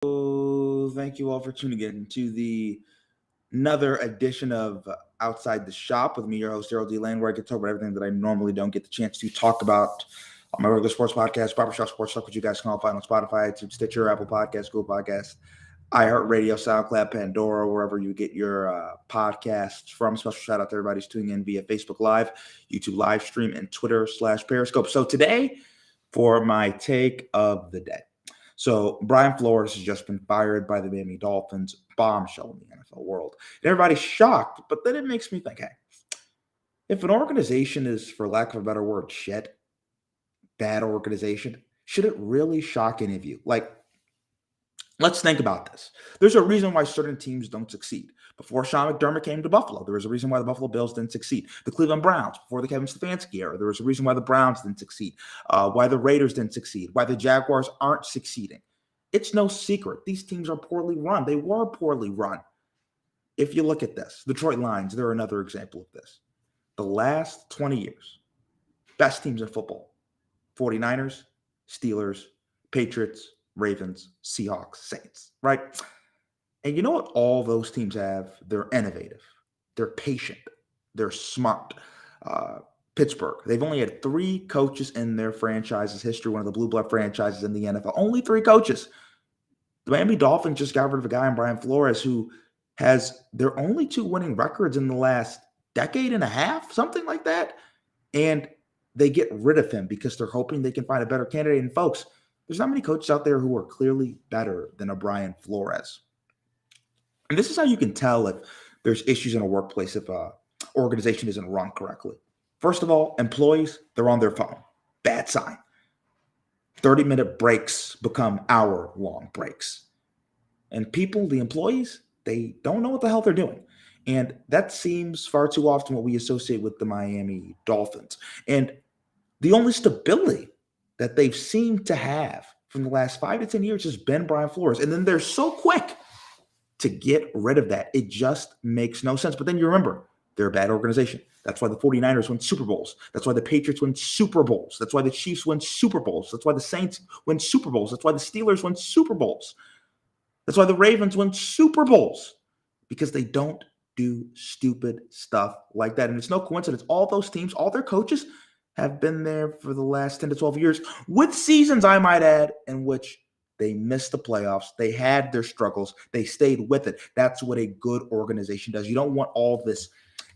Thank you all for tuning in to the another edition of Outside the Shop with me, your host, Daryl D. Lane, where I get to talk about everything that I normally don't get the chance to talk about on my regular sports podcast, Barbershop Sports Talk, which you guys can all find on Spotify, iTunes, Stitcher, Apple Podcasts, Google Podcasts, iHeartRadio, SoundCloud, Pandora, wherever you get your podcasts from. Special shout out to everybody who's tuning in via Facebook Live, YouTube live stream, and Twitter/Periscope. So today, for my take of the day. So Brian Flores has just been fired by the Miami Dolphins, bombshell in the NFL world. And everybody's shocked, but then it makes me think, hey, if an organization is, for lack of a better word, shit, bad organization, should it really shock any of you? Like, let's think about this. There's a reason why certain teams don't succeed. Before Sean McDermott came to Buffalo, there was a reason why the Buffalo Bills didn't succeed. The Cleveland Browns, before the Kevin Stefanski era, there was a reason why the Browns didn't succeed, why the Raiders didn't succeed, why the Jaguars aren't succeeding. It's no secret. These teams are poorly run. They were poorly run. If you look at this, Detroit Lions, they're another example of this. The last 20 years, best teams in football, 49ers, Steelers, Patriots, Ravens, Seahawks, Saints, right? And you know what all those teams have? They're innovative. They're patient. They're smart. Pittsburgh, they've only had 3 coaches in their franchise's history, one of the blue blood franchises in the NFL. Only 3 coaches. The Miami Dolphins just got rid of a guy in Brian Flores who has their only 2 winning records in the last decade and a half, something like that. And they get rid of him because they're hoping they can find a better candidate. And folks, there's not many coaches out there who are clearly better than a Brian Flores. And this is how you can tell if there's issues in a workplace if an organization isn't run correctly. First of all, employees, they're on their phone. Bad sign. 30-minute breaks become hour-long breaks. And people, the employees, they don't know what the hell they're doing. And that seems far too often what we associate with the Miami Dolphins. And the only stability that they've seemed to have from the last 5 to 10 years has been Brian Flores. And then they're so quick to get rid of that. It just makes no sense. But then you remember, they're a bad organization. That's why the 49ers win Super Bowls. That's why the Patriots win Super Bowls. That's why the Chiefs win Super Bowls. That's why the Saints win Super Bowls. That's why the Steelers win Super Bowls. That's why the Ravens win Super Bowls. Because they don't do stupid stuff like that. And it's no coincidence. All those teams, all their coaches have been there for the last 10 to 12 years, with seasons, I might add, in which they missed the playoffs. They had their struggles. They stayed with it. That's what a good organization does. You don't want all this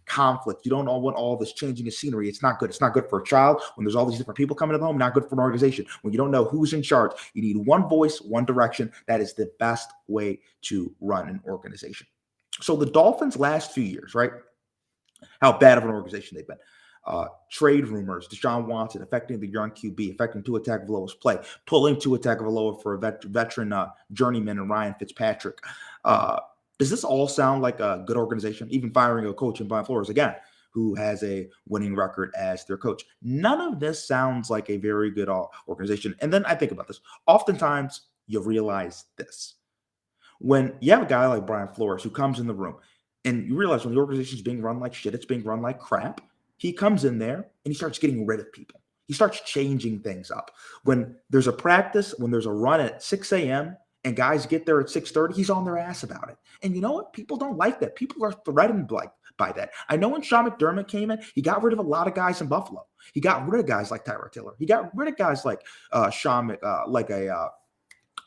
conflict. You don't want all this changing of scenery. It's not good. It's not good for a child when there's all these different people coming to the home. Not good for an organization when you don't know who's in charge. You need one voice, one direction. That is the best way to run an organization. So the Dolphins' last few years, right? How bad of an organization they've been. Trade rumors, Deshaun Watson affecting the young QB, affecting Tua Tagovailoa's play, pulling Tua Tagovailoa for a veteran journeyman and Ryan Fitzpatrick. Does this all sound like a good organization? Even firing a coach in Brian Flores again, who has a winning record as their coach. None of this sounds like a very good organization. And then I think about this. Oftentimes, you realize this. When you have a guy like Brian Flores who comes in the room, and you realize when the organization is being run like shit, it's being run like crap, he comes in there and he starts getting rid of people. He starts changing things up. When there's a practice, when there's a run at 6 a.m., and guys get there at 6:30, he's on their ass about it. And you know what? People don't like that. People are threatened by that. I know when Sean McDermott came in, he got rid of a lot of guys in Buffalo. He got rid of guys like Tyrod Taylor. He got rid of guys like LaShawn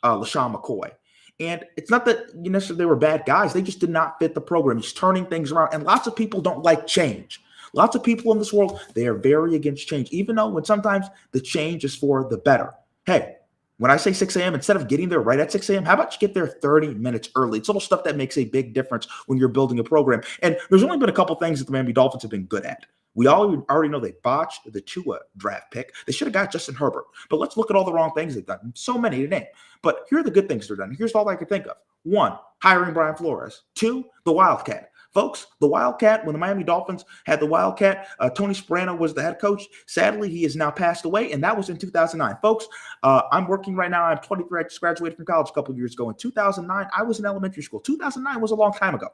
McCoy. And it's not that necessarily they were bad guys. They just did not fit the program. He's turning things around. And lots of people don't like change. Lots of people in this world, they are very against change, even though when sometimes the change is for the better. Hey, when I say 6 a.m., instead of getting there right at 6 a.m., how about you get there 30 minutes early? It's little stuff that makes a big difference when you're building a program. And there's only been a couple things that the Miami Dolphins have been good at. We already know they botched the Tua draft pick. They should have got Justin Herbert. But let's look at all the wrong things they've done. So many to name. But here are the good things they're done. Here's all I can think of. 1, hiring Brian Flores. 2, the Wildcat. Folks, the Wildcat, when the Miami Dolphins had the Wildcat, Tony Soprano was the head coach. Sadly, he has now passed away, and that was in 2009. Folks, I'm working right now. I'm 23. I just graduated from college a couple of years ago. In 2009, I was in elementary school. 2009 was a long time ago.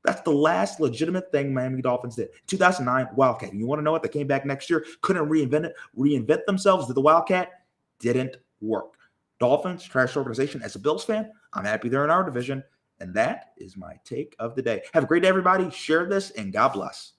That's the last legitimate thing Miami Dolphins did. 2009, Wildcat. You want to know what? They came back next year, couldn't reinvent themselves. Did the Wildcat? Didn't work. Dolphins, trash organization. As a Bills fan, I'm happy they're in our division. And that is my take of the day. Have a great day, everybody. Share this, and God bless.